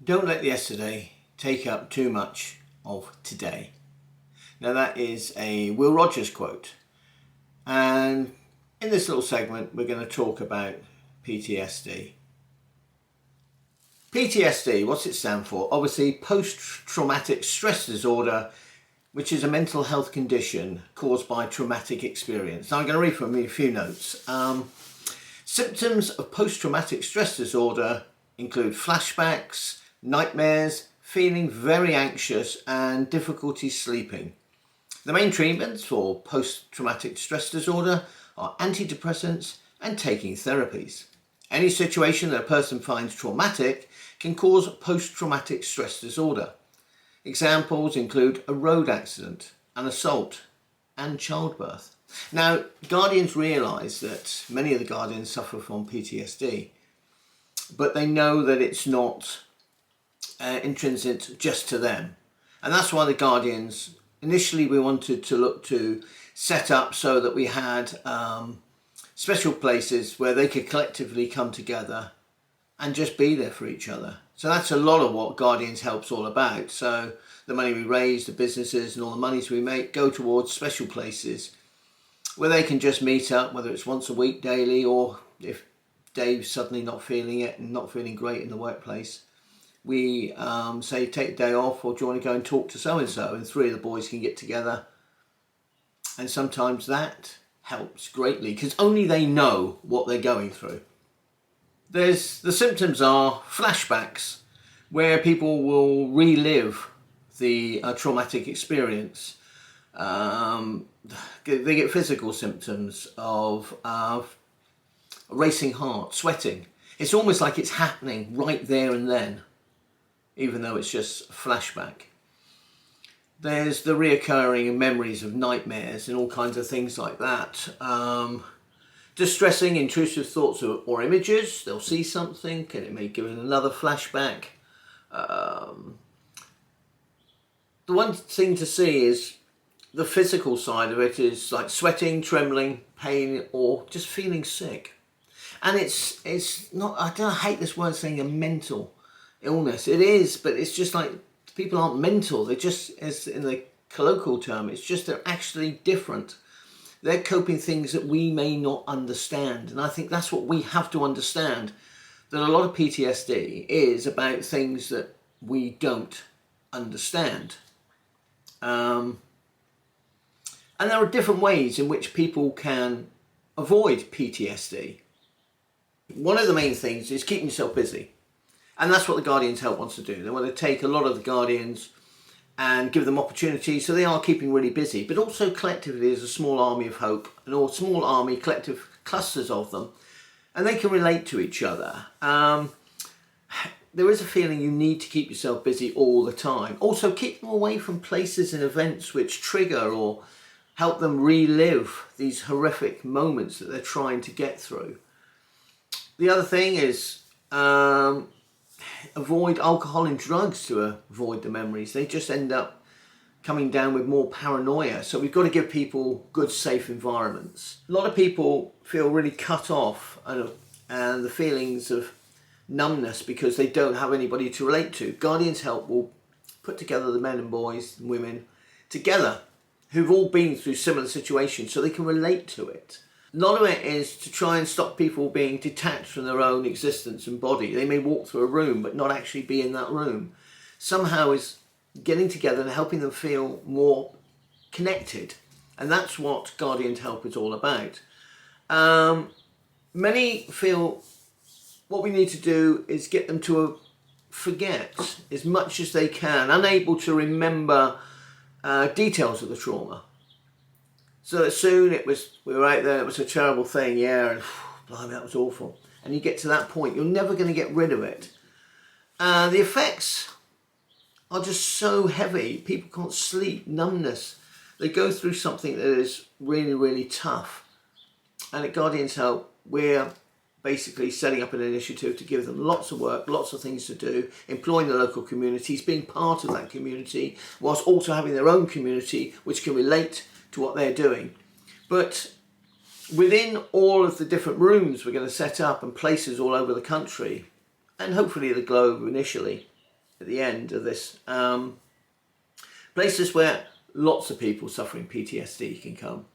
Don't let the yesterday take up too much of today. Now that is a Will Rogers quote, and in this little segment we're going to talk about PTSD. PTSD, what's it stand for? Obviously post-traumatic stress disorder, which is a mental health condition caused by traumatic experience. Now I'm going to read from me a few notes. Symptoms of post-traumatic stress disorder include flashbacks, nightmares, feeling very anxious and difficulty sleeping. The main treatments for post-traumatic stress disorder are antidepressants and taking therapies. Any situation that a person finds traumatic can cause post-traumatic stress disorder. Examples include a road accident, an assault, and childbirth. Now, Guardians realise that many of the Guardians suffer from PTSD, but they know that it's not intrinsic just to them. And that's why the Guardians, initially we wanted to look to set up so that we had special places where they could collectively come together and just be there for each other. So that's a lot of what Guardians Help's all about. So the money we raise, the businesses and all the monies we make go towards special places where they can just meet up, whether it's once a week, daily, or if Dave's suddenly not feeling it and not feeling great in the workplace, we say take a day off, or do you want to go and talk to so-and-so, and three of the boys can get together. And sometimes that helps greatly because only they know what they're going through. The symptoms are flashbacks, where people will relive the traumatic experience. They get physical symptoms of racing heart, sweating. It's almost like it's happening right there and then, even though it's just a flashback. There's the reoccurring memories of nightmares and all kinds of things like that. Distressing, intrusive thoughts or images. They'll see something and it may give it another flashback. The one thing to see is the physical side of it is like sweating, trembling, pain, or just feeling sick. And it's not, I hate this word saying a mental illness. It is, but it's just like people aren't mental. They're just, as in the colloquial term, it's just they're actually different. They're coping things that we may not understand. And I think that's what we have to understand, that a lot of PTSD is about things that we don't understand. And there are different ways in which people can avoid PTSD. One of the main things is keeping yourself busy. And that's what the Guardians Help wants to do. They want to take a lot of the Guardians and give them opportunities, so they are keeping really busy. But also collectively as a small army of hope, and all small army, collective clusters of them, and they can relate to each other. There is a feeling you need to keep yourself busy all the time. Also keep them away from places and events which trigger or help them relive these horrific moments that they're trying to get through. The other thing is avoid alcohol and drugs to avoid the memories. They just end up coming down with more paranoia. So we've got to give people good, safe environments. A lot of people feel really cut off and the feelings of numbness because they don't have anybody to relate to. Guardians Help will put together the men and boys and women together who've all been through similar situations so they can relate to it. A lot of it is to try and stop people being detached from their own existence and body. They may walk through a room but not actually be in that room. Somehow is getting together and helping them feel more connected. And that's what Guardians Help is all about. Many feel what we need to do is get them to forget as much as they can, unable to remember details of the trauma. So that soon we were out there, it was a terrible thing, yeah, and blimey, that was awful. And you get to that point, you're never going to get rid of it. The effects are just so heavy. People can't sleep, numbness. They go through something that is really, really tough. And at Guardians Help, we're basically setting up an initiative to give them lots of work, lots of things to do, employing the local communities, being part of that community, whilst also having their own community which can relate to what they're doing. But within all of the different rooms we're going to set up and places all over the country, and hopefully the globe initially, at the end of this. Places where lots of people suffering PTSD can come.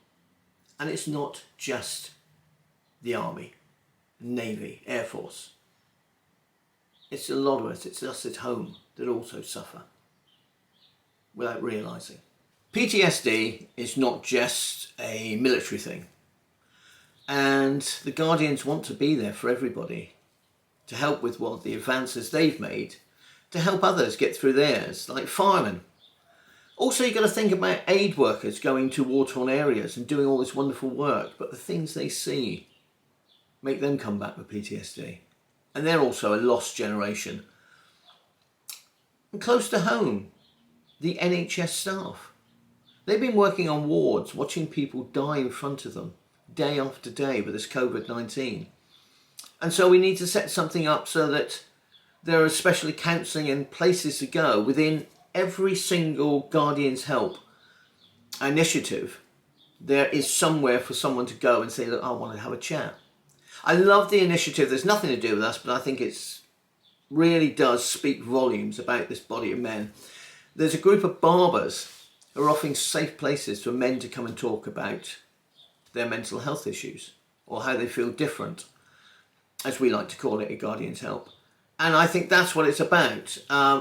And it's not just the Army, Navy, Air Force. It's a lot of us, it's us at home that also suffer without realising. PTSD is not just a military thing. And the Guardians want to be there for everybody to help with what the advances they've made, to help others get through theirs, like firemen. Also, you've got to think about aid workers going to war-torn areas and doing all this wonderful work, but the things they see make them come back with PTSD. And they're also a lost generation. And close to home, the NHS staff. They've been working on wards, watching people die in front of them, day after day with this COVID-19. And so we need to set something up so that there are especially counselling and places to go within every single Guardian's Help initiative. There is somewhere for someone to go and say, look, I want to have a chat. I love the initiative. There's nothing to do with us, but I think it's really does speak volumes about this body of men. There's a group of barbers who are offering safe places for men to come and talk about their mental health issues or how they feel different, as we like to call it at Guardian's Help. And I think that's what it's about.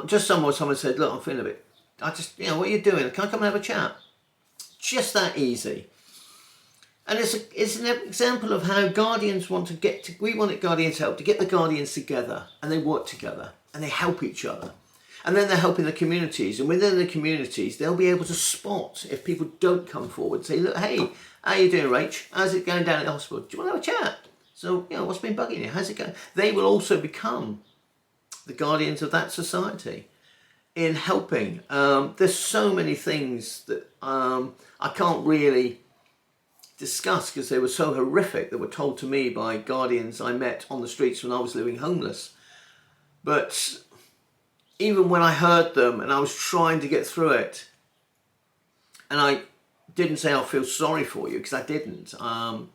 Just someone said, look, I'm feeling a bit, what are you doing? Can I come and have a chat? Just that easy. And it's an example of how Guardians want to get to, we want at Guardians Help to get the Guardians together, and they work together and they help each other. And then they're helping the communities, and within the communities, they'll be able to spot if people don't come forward, say, look, hey, how you doing, Rach? How's it going down at the hospital? Do you want to have a chat? So, what's been bugging you? How's it going? They will also become the guardians of that society in helping. There's so many things that I can't really discuss because they were so horrific that were told to me by guardians I met on the streets when I was living homeless. But even when I heard them and I was trying to get through it, and I didn't say I'll feel sorry for you, because I didn't, and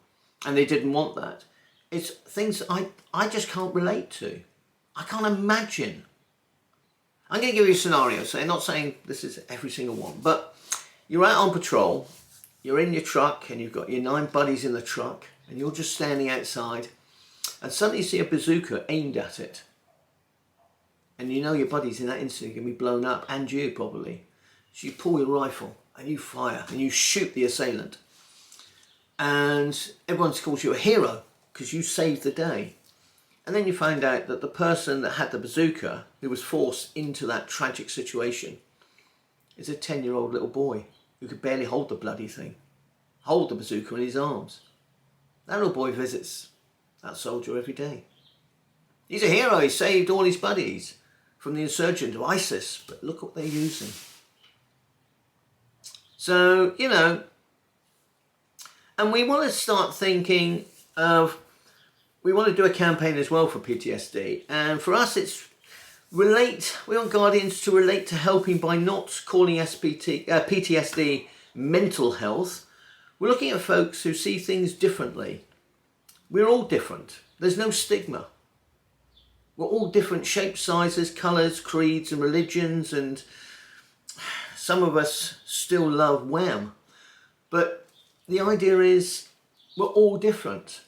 they didn't want that. It's things I just can't relate to. I can't imagine. I'm going to give you a scenario, so I'm not saying this is every single one, but you're out on patrol, you're in your truck, and you've got your 9 buddies in the truck, and you're just standing outside, and suddenly you see a bazooka aimed at it. And you know your buddies in that instant are going to be blown up, and you probably. So you pull your rifle, and you fire, and you shoot the assailant. And everyone calls you a hero, because you saved the day. And then you find out that the person that had the bazooka, who was forced into that tragic situation, is a 10-year-old little boy who could barely hold the bloody thing, hold the bazooka in his arms. That little boy visits that soldier every day. He's a hero, he saved all his buddies from the insurgent of ISIS, but look what they're using. So, and we want to start thinking of, we want to do a campaign as well for PTSD, and for us it's we want Guardians to relate to helping by not calling PTSD mental health. We're looking at folks who see things differently. We're all different. There's no stigma. We're all different shapes, sizes, colours, creeds and religions, and some of us still love Wham. But the idea is we're all different.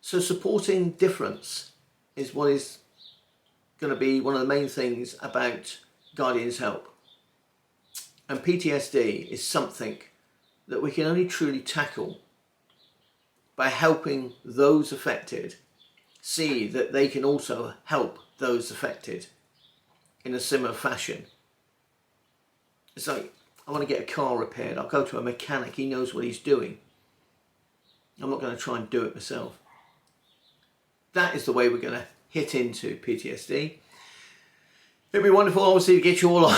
So supporting difference is what is going to be one of the main things about Guardians Help. And PTSD is something that we can only truly tackle by helping those affected see that they can also help those affected in a similar fashion. It's like, I want to get a car repaired. I'll go to a mechanic. He knows what he's doing. I'm not going to try and do it myself. That is the way we're going to hit into PTSD. It'd be wonderful, obviously, to get you all on,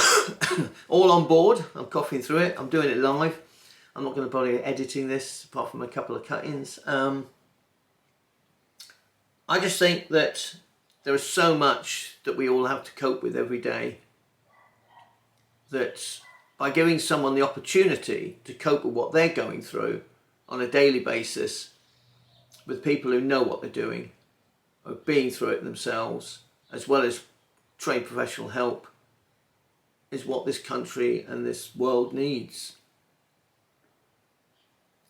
all on board. I'm coughing through it. I'm doing it live. I'm not going to bother editing this, apart from a couple of cut-ins. I just think that there is so much that we all have to cope with every day, that by giving someone the opportunity to cope with what they're going through on a daily basis with people who know what they're doing, or being through it themselves, as well as trained professional help is what this country and this world needs.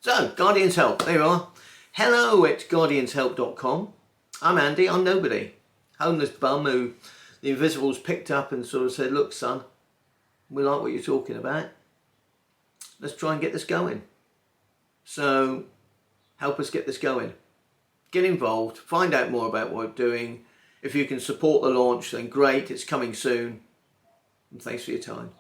So, Guardians Help, there you are. Hello at guardianshelp.com. I'm Andy, I'm nobody. Homeless bum who the Invisibles picked up and sort of said, look son, we like what you're talking about. Let's try and get this going. So, help us get this going. Get involved, find out more about what we're doing. If you can support the launch, then great, it's coming soon. And thanks for your time.